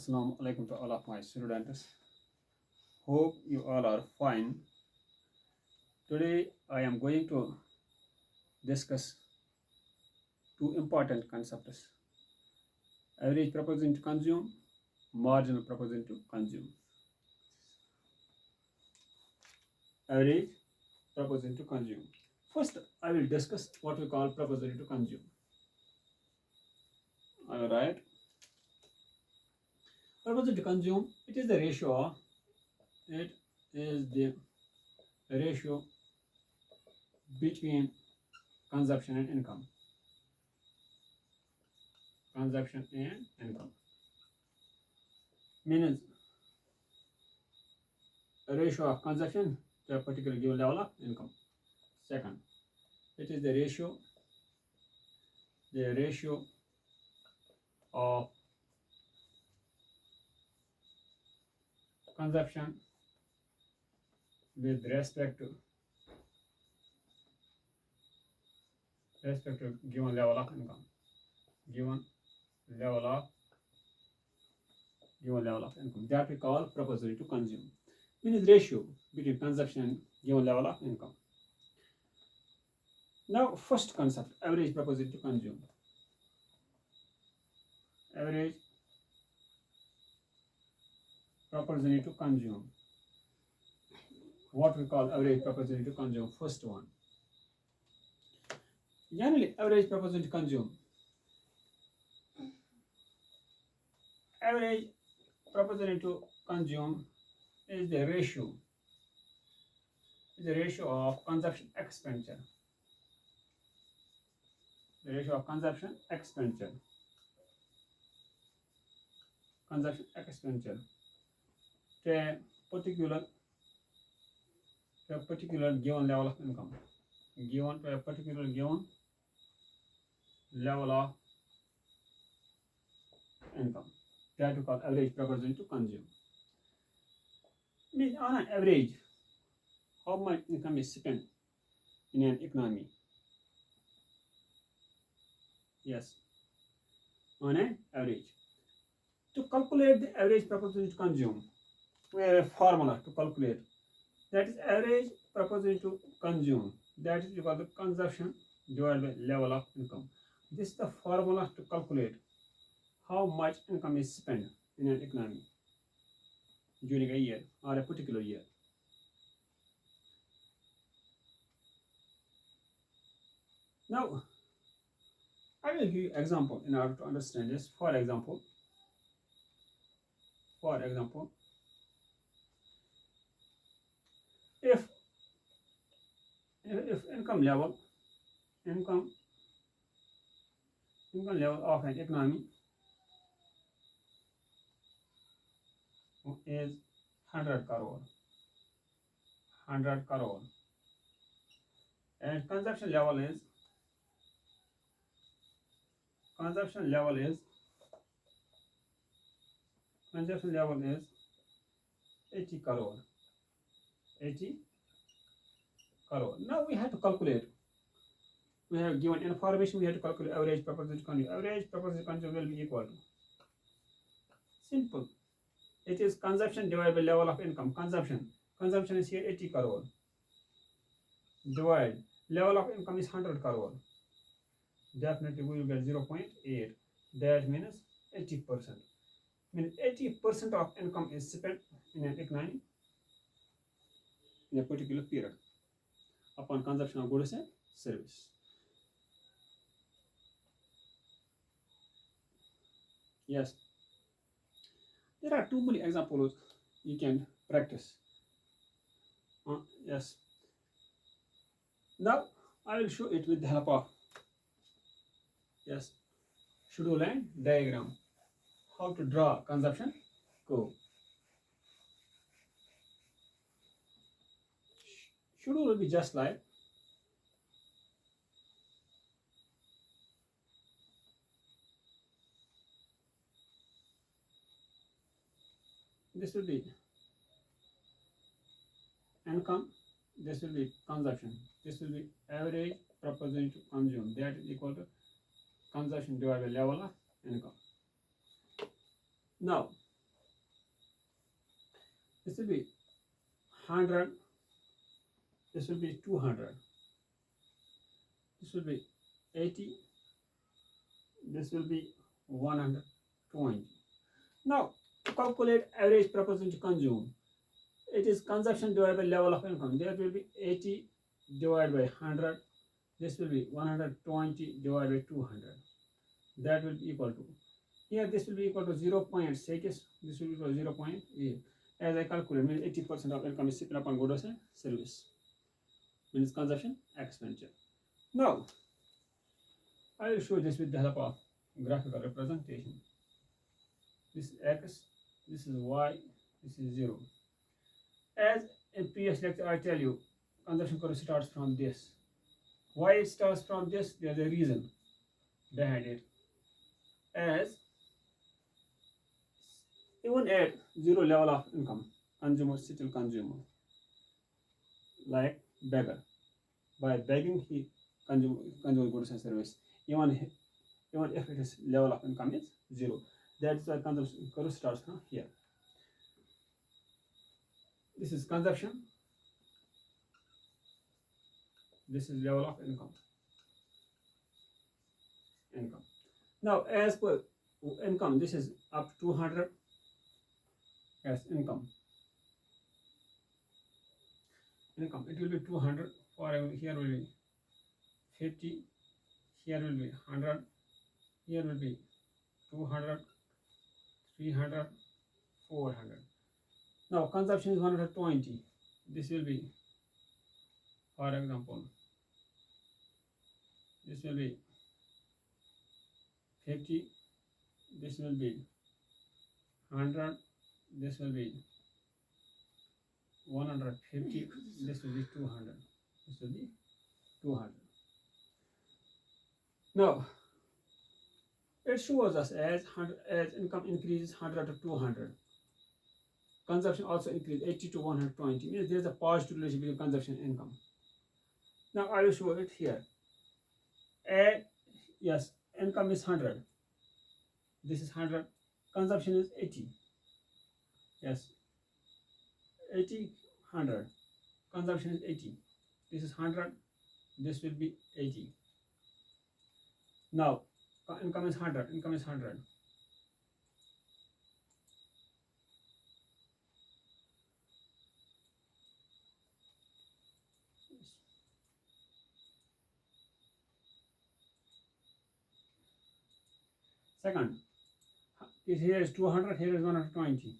Assalamu alaikum to all of my students. Hope you all are fine. Today I am going to discuss two important concepts: average proportion to consume, marginal proportion to consume. Average proportion to consume. First, I will discuss what we call proportion to consume. All right. Proportion to consume. It is the ratio. It is the ratio between consumption and income. Consumption and income means a ratio of consumption to a particular given level of income. Second, it is the ratio of consumption with respect to given level of income. Given level of income, that we call proportionate to consume. Means ratio between consumption and given level of income. Now, first concept, average proportionate to consume. Average proportionate to consume. What we call average proportionate to consume? First one. Generally, average proportionate to consume. Average proportionate to consume is the ratio of consumption expenditure. The ratio of consumption expenditure to a particular given level of income. Given to a particular given level of income. That we call average proportion to consume. Means on an average, how much income is spent in an economy? Yes, on an average. To calculate the average proportion to consume, we have a formula to calculate. That is average proportion to consume. That is equal to consumption divided by level of income. This is the formula to calculate how much income is spent in an economy during a year or a particular year. Now, I will give you example in order to understand this. For example, if income level of an economy is 100 crore, and consumption level is 80 crore. Now we have to calculate. We have given information. We have to calculate average proportion to consume. Average proportion to consume will be equal to simple. It is consumption divided by level of income. Consumption is here 80 crore. Divide level of income is 100 crore. Definitely we will get 0.8. That means 80%. Means 80% of income is spent in an economy in a particular period upon consumption of goods and service. Yes, there are too many examples you can practice. Yes. Now I will show it with the help of schedule and diagram. How to draw consumption curve. Schedule will be just like this will be income, this will be consumption, this will be average proportion to consume. That is equal to consumption divided by level of income. Now This will be 100. This will be 200. This will be 80. This will be 120. Now, to calculate average proportion to consume, it is consumption divided by level of income. That will be 80 divided by 100. This will be 120 divided by 200. That will be equal to, here this will be equal to 0.6. This will be equal to 0.8. As I calculate, means 80% of income is spent upon goods and service. Means consumption expenditure. Now, I will show this with the help of graphical representation. This is x, this is y, this is 0. As in previous lecture, I tell you, consumption curve starts from this. Why it starts from this? There is a reason behind it. As even at zero level of income, consumer still consumer, like beggar. By begging, he consumes goods and service. Even if its level of income is zero. That's why consumption curve starts from here. This is consumption. This is level of income. Now, as per income, this is up to 200 as income. It will be 200. For here will be 50. Here will be 100. Here will be 200, 300, 400. Now, consumption is 120. This will be, for example, this will be 50. This will be 100. This will be 150. This will be 200. This will be 200. Now, it shows us as income increases 100 to 200. Consumption also increases 80 to 120. Means there is a positive relationship between consumption and income. Now I will show it here. Yes, income is 100. This is 100. Consumption is 80. Yes, 80, 100. Consumption is 80. This is 100. This will be 80. Now, income is 100. Income is 100. Second, here is 200. Here is 120.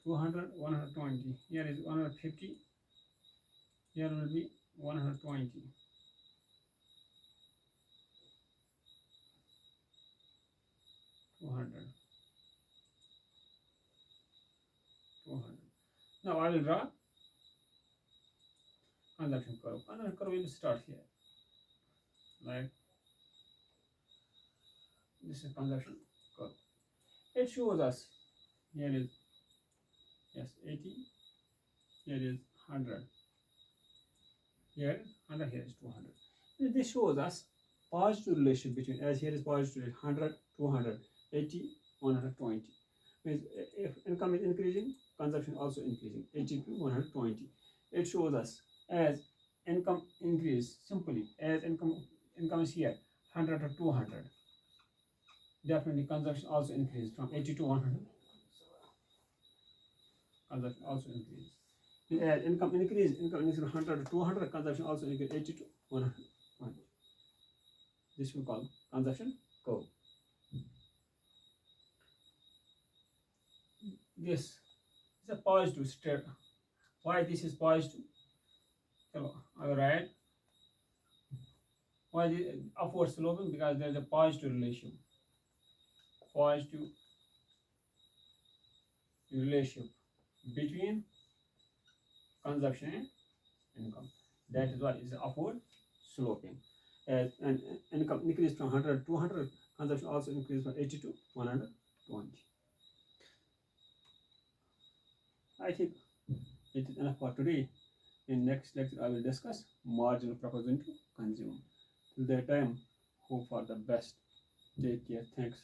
200, 120. Here is 150. Here will be 120. 200. 200. Now I will draw consumption curve. Consumption curve will start here. Like this is consumption curve. It shows us here is 80. Here is 100. Here is 100. Here is 200. This shows us positive relationship between, as here is positive 100, 200, 80, 120. Means if income is increasing, consumption also increasing, 80 to 120. It shows us as income increase simply, as income is here 100 to 200. Definitely consumption also increases from 80 to 100. Consumption also increases. As income increase from 100 to 200, consumption also increases 80 to 120. This we call consumption curve. This is a positive state. Why this is positive? So I will write. Why the upward sloping? Because there is a positive relation. Positive relationship between consumption and income. That is why it is upward sloping. As an income increased from 100 to 200, consumption also increased from 80 to 120. I think it is enough for today. In next lecture, I will discuss marginal proportion to consume. Till that time, hope for the best. Take care. Thanks.